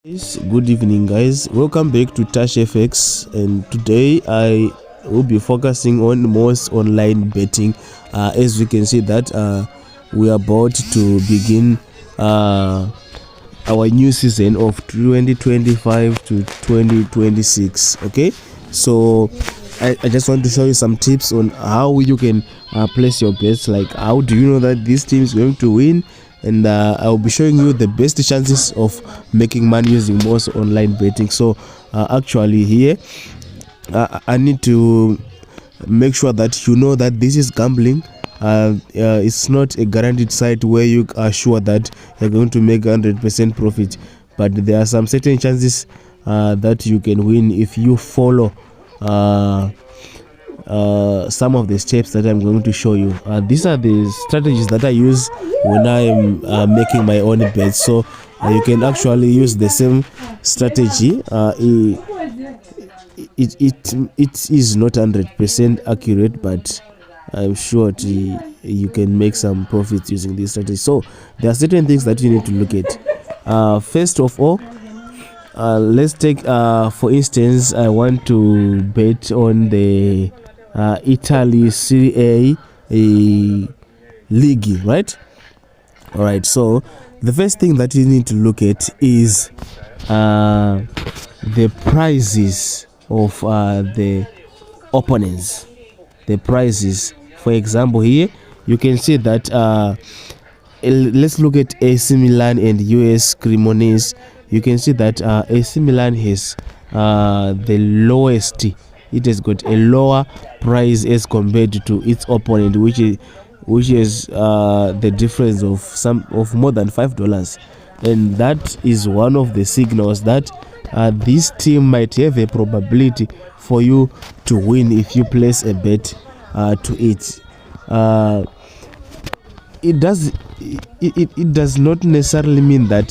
Good evening, guys. Welcome back to Touch FX, and today I will be focusing on MWOS online betting. As we can see that we are about to begin our new season of 2025 to 2026. Okay, so I just want to show you some tips on how you can place your bets. Like, how do you know that this team is going to win? And I will be showing you the best chances of making money using MWOS online betting. So actually here I need to make sure that you know that this is gambling. It's not a guaranteed site where you are sure that you're going to make 100% profit, but there are some certain chances that you can win if you follow some of the steps that I'm going to show you. These are the strategies that I use when I am making my own bets. So you can actually use the same strategy. It is not 100% accurate, but I'm sure you can make some profits using this strategy. So there are certain things that you need to look at. First of all, let's take for instance, I want to bet on the Italy Serie A league, right? All right, so the first thing that you need to look at is the prices of the opponents. The prices, for example, here you can see that let's look at AC Milan and US Cremonese. You can see that AC Milan has the lowest. It has got a lower price as compared to its opponent, which is the difference of more than $5, and that is one of the signals that this team might have a probability for you to win if you place a bet to it. It does not necessarily mean that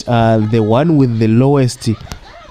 the one with the lowest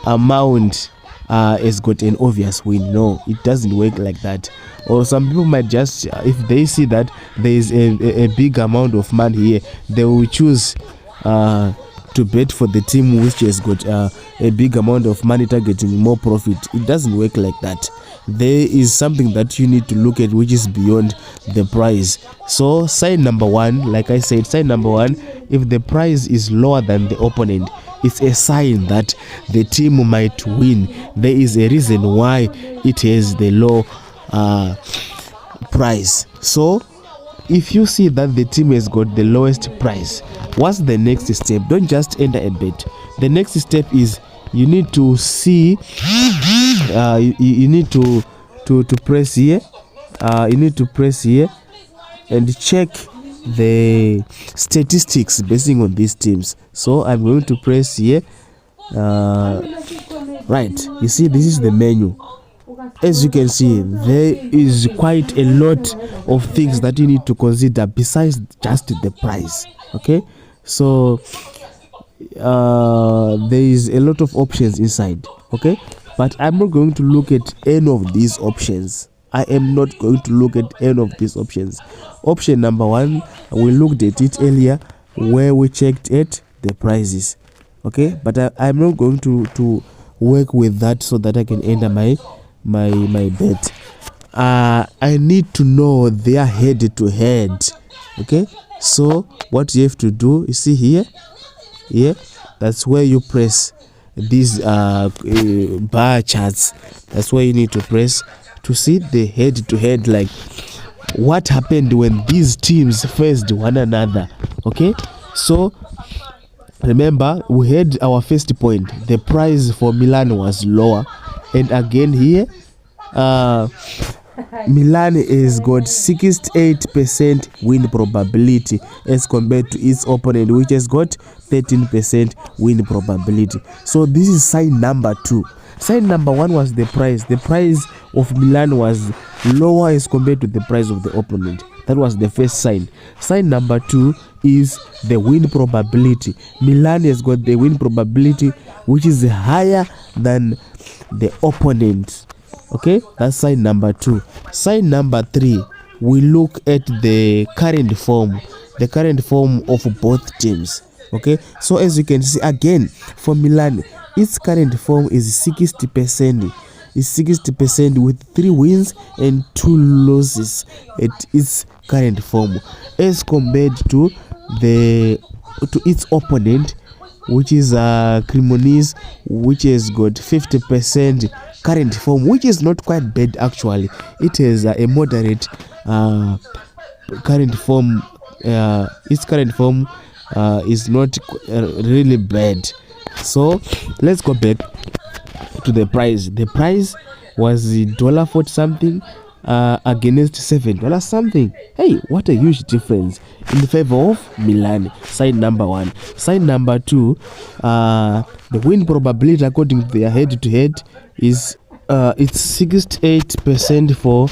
amount has got an obvious win. No, it doesn't work like that. Or some people might just, if they see that there is a big amount of money here, they will choose to bet for the team which has got a big amount of money targeting more profit. It doesn't work like that. There is something that you need to look at which is beyond the price. So sign number one, like I said, sign number one, if the price is lower than the opponent, it's a sign that the team might win. There is a reason why it has the low price. So if you see that the team has got the lowest price, what's the next step? Don't just enter a bet. The next step is you need to see you need to press here. You need to press here and check the statistics basing on these teams. So I'm going to press here. Right, you see, this is the menu. As you can see, there is quite a lot of things that you need to consider besides just the price. Okay, so there is a lot of options inside. Okay, but I'm not going to look at any of these options. I am not going to look at any of these options. Option number one, we looked at it earlier where we checked at the prices. Okay, but I'm not going to work with that so that I can enter my bet. I need to know their head to head. Okay, so what you have to do, you see here, that's where you press these bar charts. That's where you need to press to see the head to head, like what happened when these teams faced one another. Okay, so remember we had our first point, the price for Milan was lower, and again here Milan has got 68% win probability as compared to its opponent, which has got 13% win probability. So this is sign number two. Sign number one was the price. The price of Milan was lower as compared to the price of the opponent. That was the first sign. Sign number two is the win probability. Milan has got the win probability which is higher than the opponent. Okay, that's sign number two. Sign number three, we look at the current form of both teams. Okay, so as you can see, again for Milan, its current form is 60%. Is 60% with 3 wins and 2 losses at its current form, as compared to its opponent, which is Cremonese, which has got 50% current form, which is not quite bad actually. It has a moderate current form. Its current form is not really bad. So let's go back to the price. The price was $40 something against $7 something. Hey, what a huge difference in favor of Milan. Side number 1. Side number 2, the win probability according to their head-to-head is it's 68% for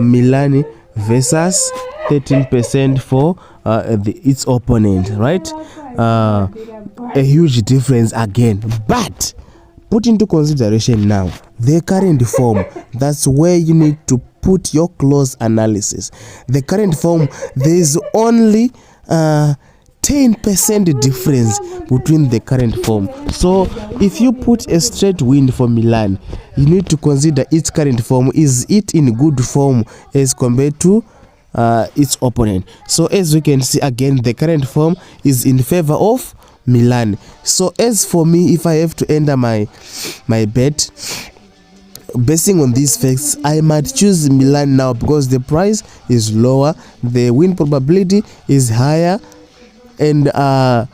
Milan versus 13% for its opponent, right? A huge difference again, but put into consideration now the current form. That's where you need to put your close analysis. The current form, there is only 10% difference between the current form. So if you put a straight win for Milan, you need to consider its current form. Is it in good form as compared to its opponent? So as we can see again, the current form is in favor of Milan. So as for me, if I have to enter my bet basing on these facts, I might choose Milan now because the price is lower, the win probability is higher, and the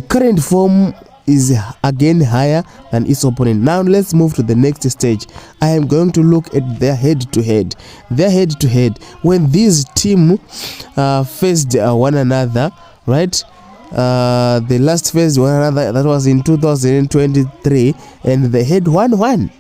current form is again higher than its opponent. Now let's move to the next stage. I am going to look at their head-to-head. Their head-to-head, when these team faced one another, right? They last faced one another, that was in 2023, and they had 1-1,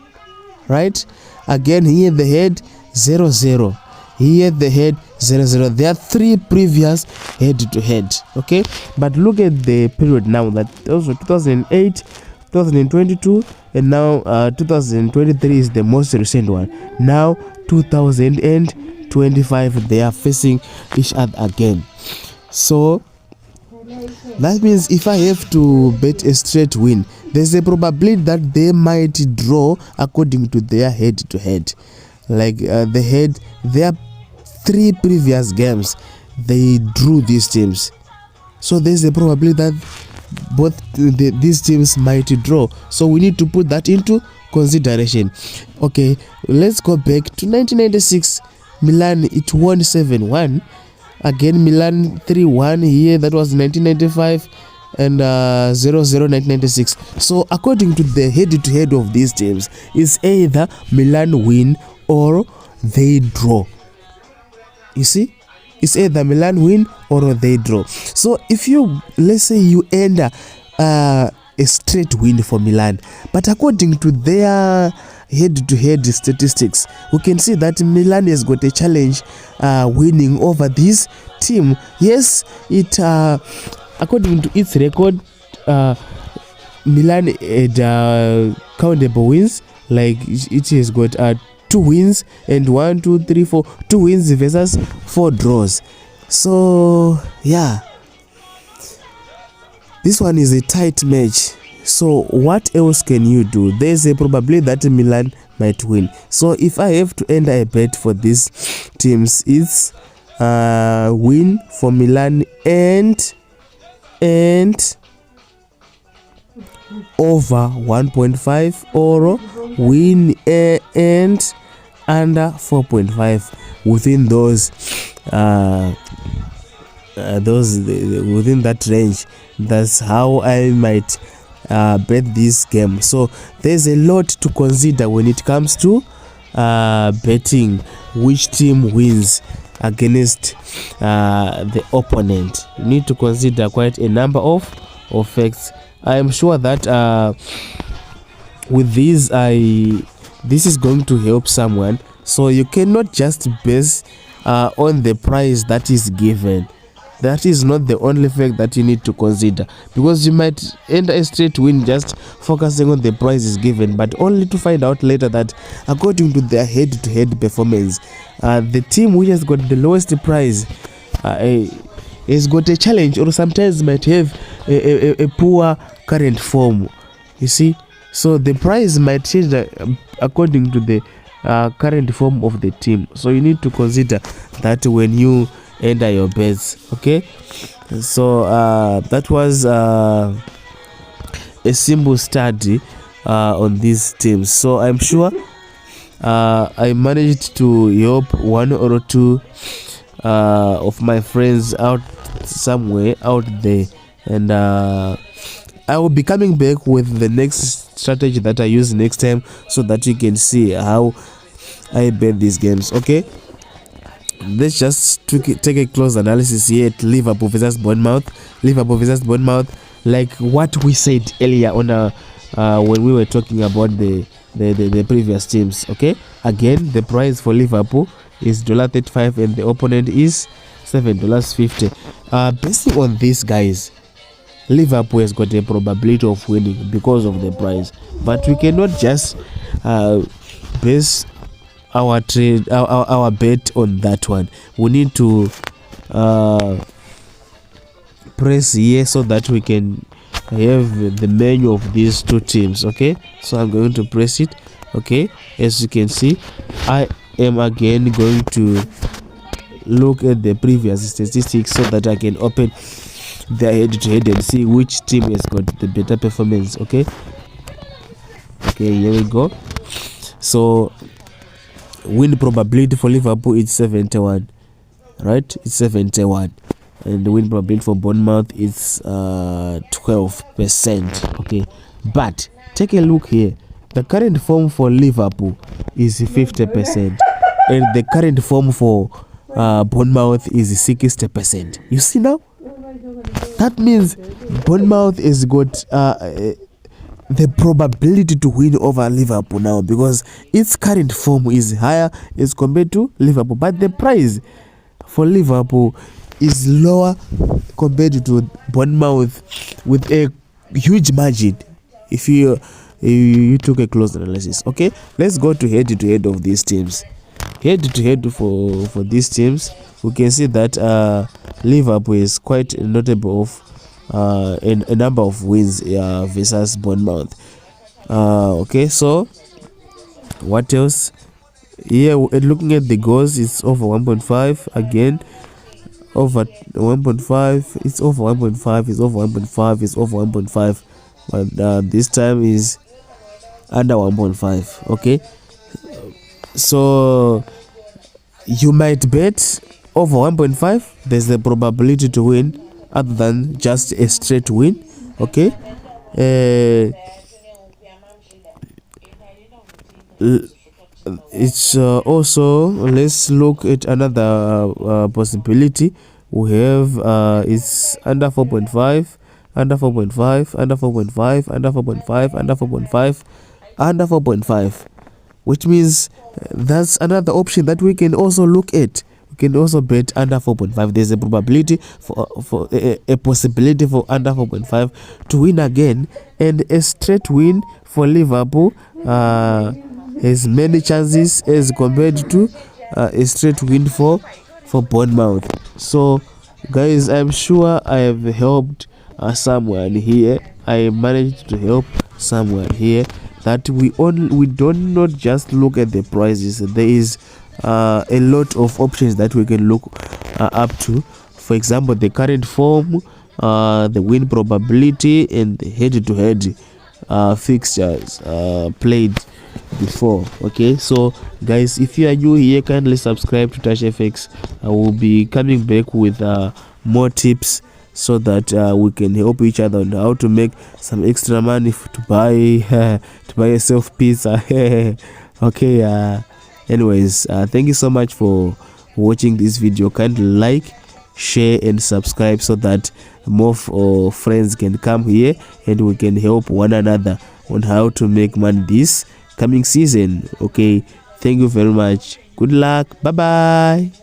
right? Again here the head 0-0, here the head 0-0. There are 3 previous head-to-head, okay? But look at the period now, that also 2008, 2022, and now 2023 is the most recent one. Now 2025, they are facing each other again. So that means if I have to bet a straight win, there's a probability that they might draw according to their head-to-head. Like their 3 previous games, they drew these teams. So there's a probability that both these teams might draw. So we need to put that into consideration. Okay, let's go back to 1996. Milan, it won 7-1. Again, Milan 3-1 here, that was 1995, and 0-0 1996. So according to the head-to-head of these teams, it's either Milan win or they draw. You see, it's either Milan win or they draw. So if you, let's say you enter a straight win for Milan, but according to their head-to-head statistics, we can see that Milan has got a challenge winning over this team. Yes, it according to its record, Milan had countable wins. Like it has got 2 wins and 2 wins versus 4 draws. So yeah, this one is a tight match. So what else can you do? There's a probability that Milan might win. So if I have to enter a bet for these teams, it's win for Milan and over 1.5, or win and under 4.5 within within that range. That's how I might bet this game. So there's a lot to consider when it comes to betting which team wins against the opponent. You need to consider quite a number of facts. I am sure that with this this is going to help someone. So you cannot just base on the price that is given. That is not the only fact that you need to consider, because you might enter a straight win just focusing on the price is given, but only to find out later that according to their head-to-head performance, the team which has got the lowest price has got a challenge, or sometimes might have a poor current form. You see, so the price might change according to the current form of the team. So you need to consider that when you enter your bets. Okay, so that was a simple study on these teams. So I'm sure I managed to help one or two of my friends out somewhere out there, and I will be coming back with the next strategy that I use next time, so that you can see how I bet these games. Okay, let's just take a close analysis here at Liverpool versus Bournemouth. Like what we said earlier on when we were talking about the previous teams. Okay, again the price for Liverpool is $35 and the opponent is $7.50. Based on this, guys, Liverpool has got a probability of winning because of the price, but we cannot just base our trade, our bet on that one. We need to press here so that we can have the menu of these two teams. Okay, so I'm going to press it. Okay, as you can see, I am again going to look at the previous statistics so that I can open the head-to-head and see which team has got the better performance. Okay, here we go. So win probability for Liverpool is 71, right? It's 71, and the win probability for Bournemouth is 12%. Okay, but take a look here. The current form for Liverpool is 50%, and the current form for Bournemouth is 60%. You see now? That means Bournemouth has got the probability to win over Liverpool now, because its current form is higher as compared to Liverpool, but the price for Liverpool is lower compared to Bournemouth with a huge margin. If you took a close analysis. Okay, let's go to head-to-head of these teams. Head-to-head for these teams, we can see that Liverpool is quite notable of a number of wins versus Bournemouth. Okay, so what else? Here, looking at the goals, it's over 1.5 again. Over 1.5, it's over 1.5, it's over 1.5, it's over 1.5, but this time is under 1.5. Okay, so you might bet over 1.5. There's a probability to win other than just a straight win. Okay, it's also, let's look at another possibility we have. It's under 4.5, under 4.5, under 4.5, under 4.5, under 4.5, under 4.5, which means that's another option that we can also look at. We can also bet under 4.5. There's a probability for a possibility for under 4.5 to win again, and a straight win for Liverpool has many chances as compared to a straight win for Bournemouth. So guys, I'm sure I have helped someone here. I managed to help someone here that we do not just look at the prices. There is a lot of options that we can look up to. For example, the current form, the win probability, and the head-to-head fixtures played before. Okay, so guys, if you are new here, kindly subscribe to Touch FX. I will be coming back with more tips so that we can help each other on how to make some extra money to buy yourself pizza. Okay, anyways, thank you so much for watching this video. Kindly like, share and subscribe so that more friends can come here and we can help one another on how to make money this coming season. Okay, thank you very much. Good luck. Bye bye.